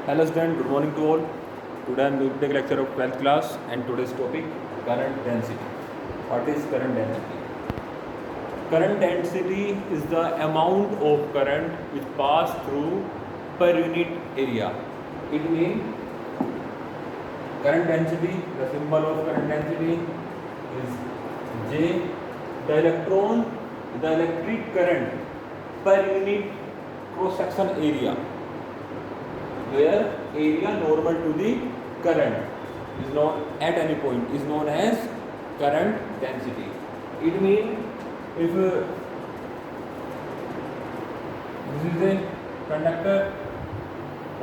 Hello student, good morning to all. Today I am going to take lecture of 12th class and today's topic current density. What is current density? Current density is the amount of current which pass through per unit area. It means current density, the symbol of current density is J. The electric current per unit cross section area, where area normal to the current is known at any point is known as current density. It means if this is a conductor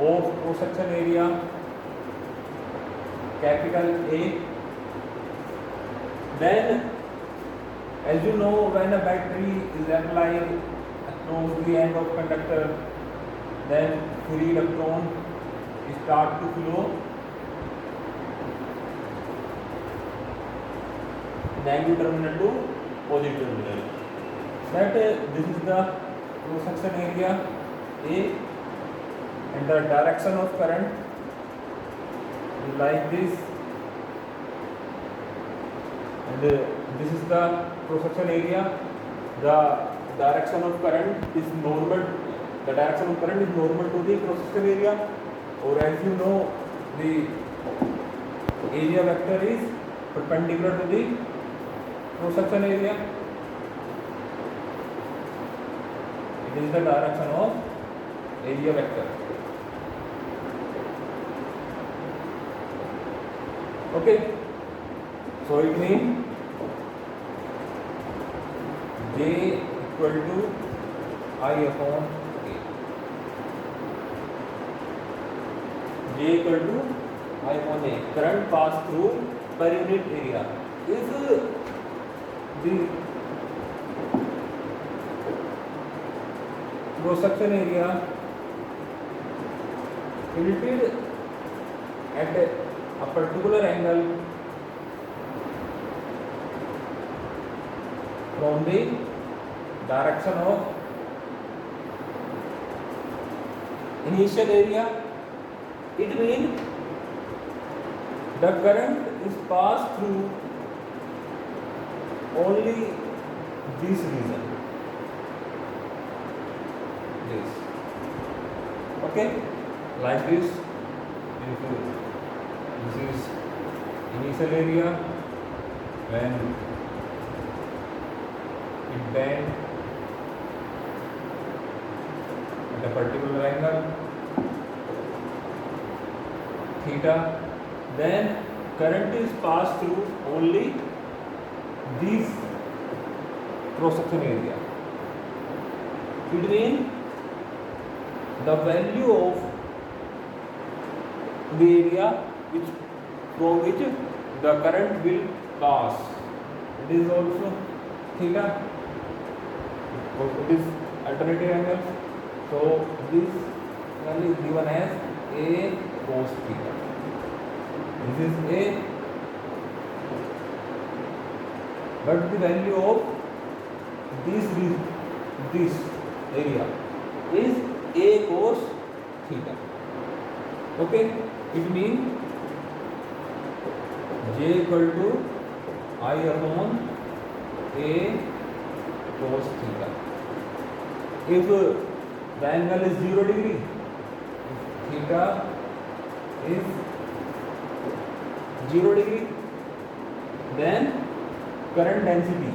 of cross section area capital A, then as you know, when a battery is applied across the end of conductor, then free electron start to flow negative terminal to positive terminal. That this is the cross section area A, and the direction of current is like this, and this is the cross section area. The direction of current is normal. The direction of current is normal to the cross section area, or as you know, the area vector is perpendicular to the cross section area. It is the direction of area vector. Okay, so it means J equal to I upon A. J equal to I upon A. Current pass through per unit area. If the cross section area tilted at a particular angle from the direction of initial area, it means the current is passed through only this region. This. Okay? Like this. This is initial area when it bend at a particular angle theta, then current is passed through only this cross section area. It means the value of the area which from which the current will pass, it is also theta. It is alternative angle, so this angle is given as A cos theta. This is A, but the value of this area is A cos theta. Okay, it means J equal to I upon A cos theta. If the angle is 0 degree, if theta is 0 degree, then current density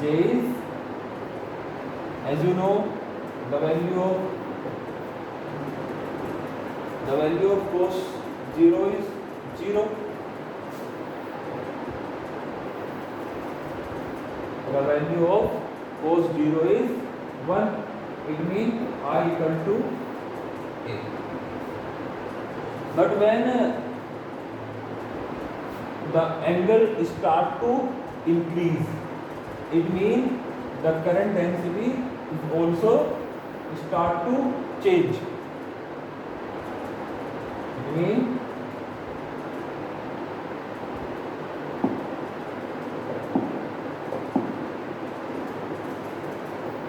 J is, as you know, the value of cos 0 is 0. The value of cos 0 is 1. It means I equal to A. But when the angle start to increase, it means the current density is also start to change. It means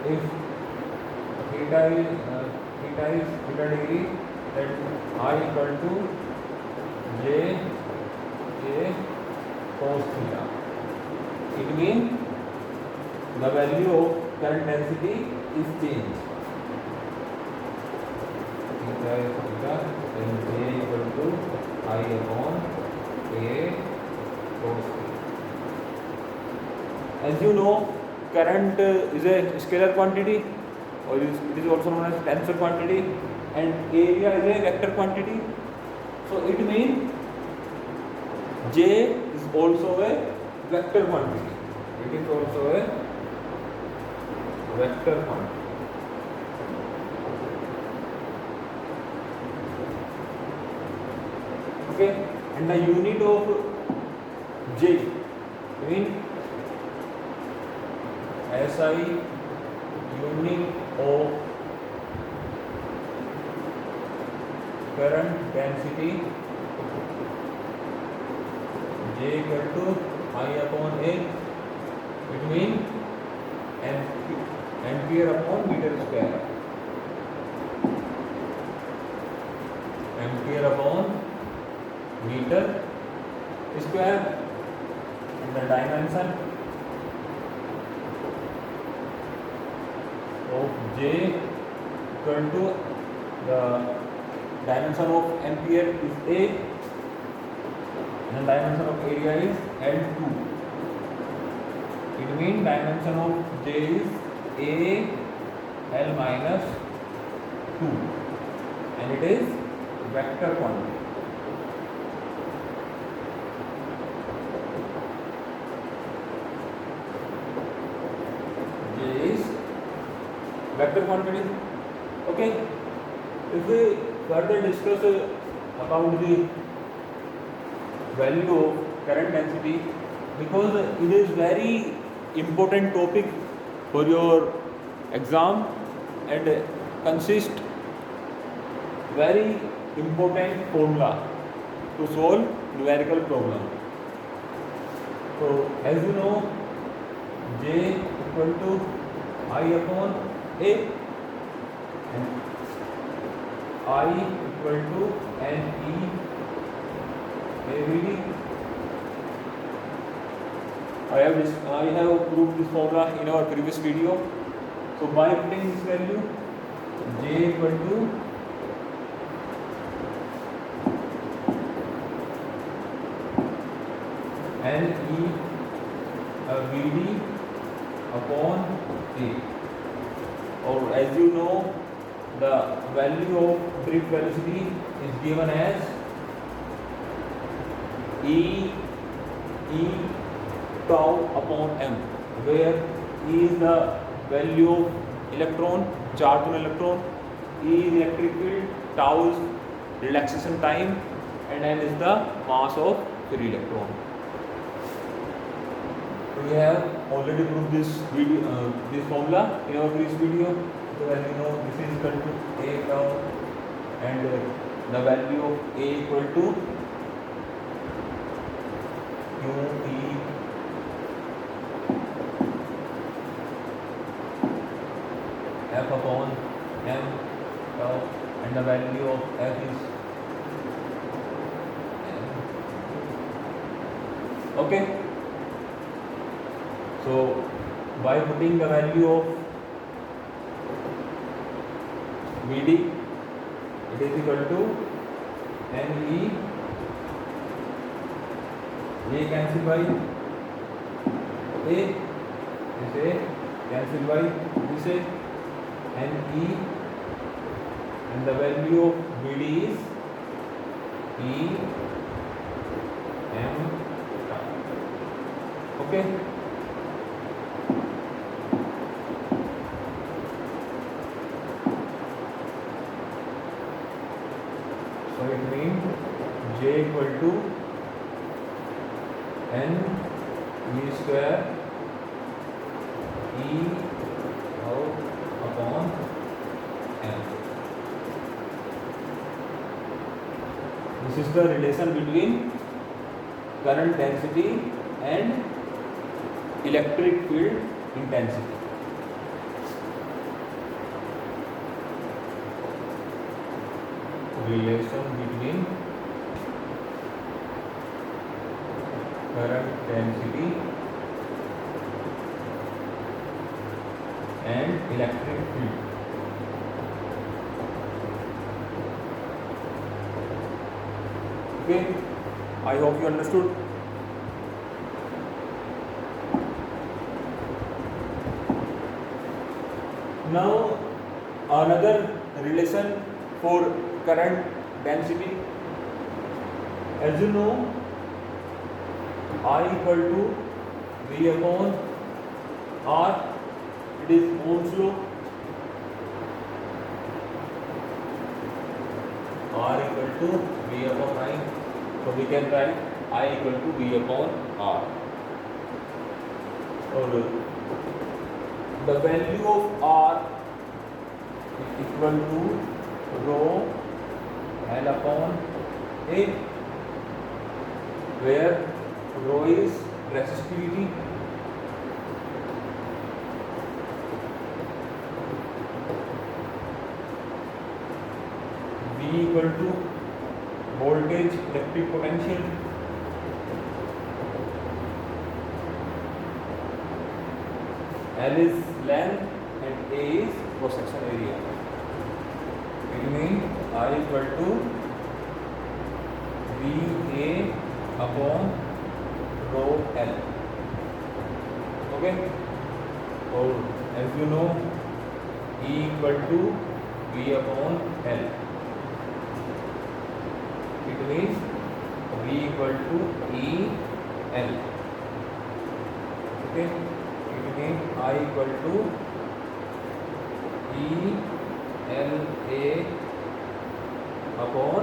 if theta is theta degree, that I equal to J A cos theta. It means the value of current density is changed. Theta is theta, then J equal to I upon A cos theta. As you know, current is a scalar quantity, or it is also known as tensor quantity, and area is a vector quantity. So it means J is also a vector quantity. It is also a vector quantity. Okay, and the unit of J means SI unit of current density J equal to I upon A. It means ampere upon meter square. Ampere upon meter square. And the dimension of J equal to the dimension of ampere is A, and the dimension of area is L2. It means dimension of J is A L minus 2, and it is vector quantity. J is vector quantity. Okay, if we further discuss about the value of current density, because it is very important topic for your exam and consist very important formula to solve numerical problem. So as you know, J equal to I upon A, and I equal to NE AVD. I have proved this formula in our previous video. So by putting this value, J equal to NE VD upon A. Or as you know, the value of drift velocity is given as E tau upon m, where E is the value of electron, charge on electron, E is electric field, tau is relaxation time, and m is the mass of free electron. So we have already proved this formula in our previous video. So as you know, this is equal to A tau, and the value of A equal to QT F upon m tau, and the value of F is m. Okay. So by putting the value of VD, it is equal to NE, A cancel by A, this A cancel by this A, NE, and the value of VD is E M tau. Okay. So it means J equal to N V square E out upon M. This is the relation between current density and electric field intensity. relation between current density and electric field. Okay, I hope you understood. Now another relation for current density. As you know, I equal to V upon R. It is Ohm's law. R equal to V upon I. So we can write I equal to V upon R. Or the value of R is equal to rho L upon A, where rho is resistivity, V equal to voltage electric potential, L is length and A is cross section area. It means I equal to VA upon rho L. Okay. Or as you know, E equal to V upon L. It means V equal to E L. Okay. It means I equal to E L A upon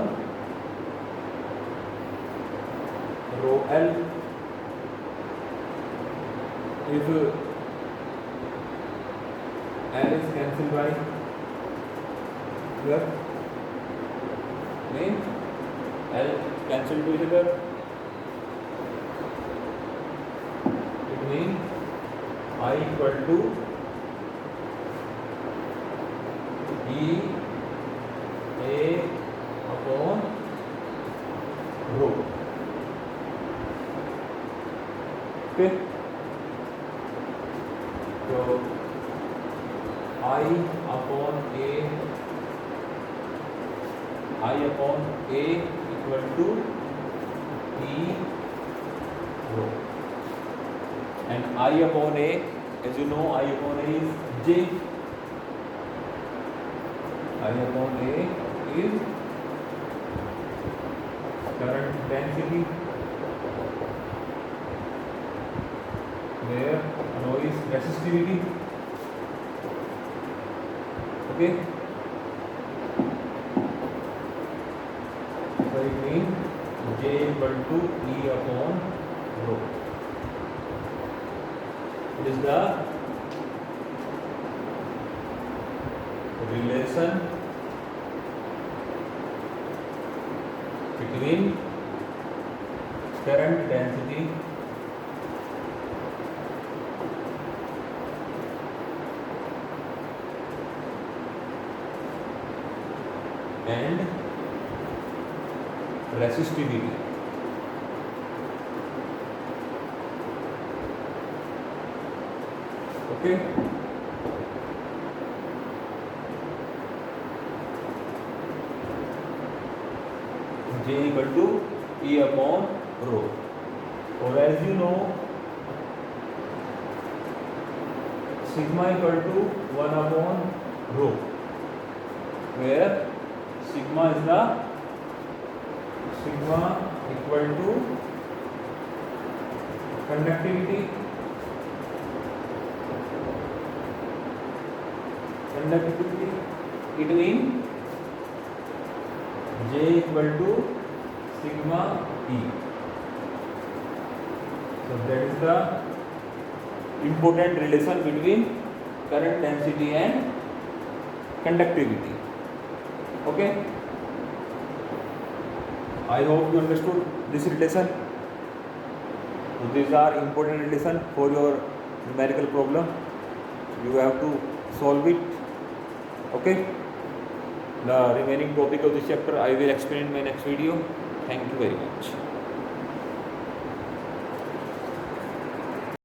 rho L. If L is cancelled by here, means L cancelled to each other. It means I equal to E A upon rho. Okay. So I upon A equal to E rho, and I upon A, as you know, I upon A is J. I upon A is current density, where rho is resistivity. Okay. So it means J equal to E upon rho. It is the relation between current density and resistivity. Okay. J equal to E upon rho. Or as you know, sigma equal to 1 upon rho, where sigma is the sigma equal to conductivity. It means J equal to sigma E. So that is the important relation between current density and conductivity. Okay. I hope you understood this relation. So these are important relation for your numerical problem. You have to solve it. Okay. the remaining topic of this chapter I will explain in my next video. Thank you very much.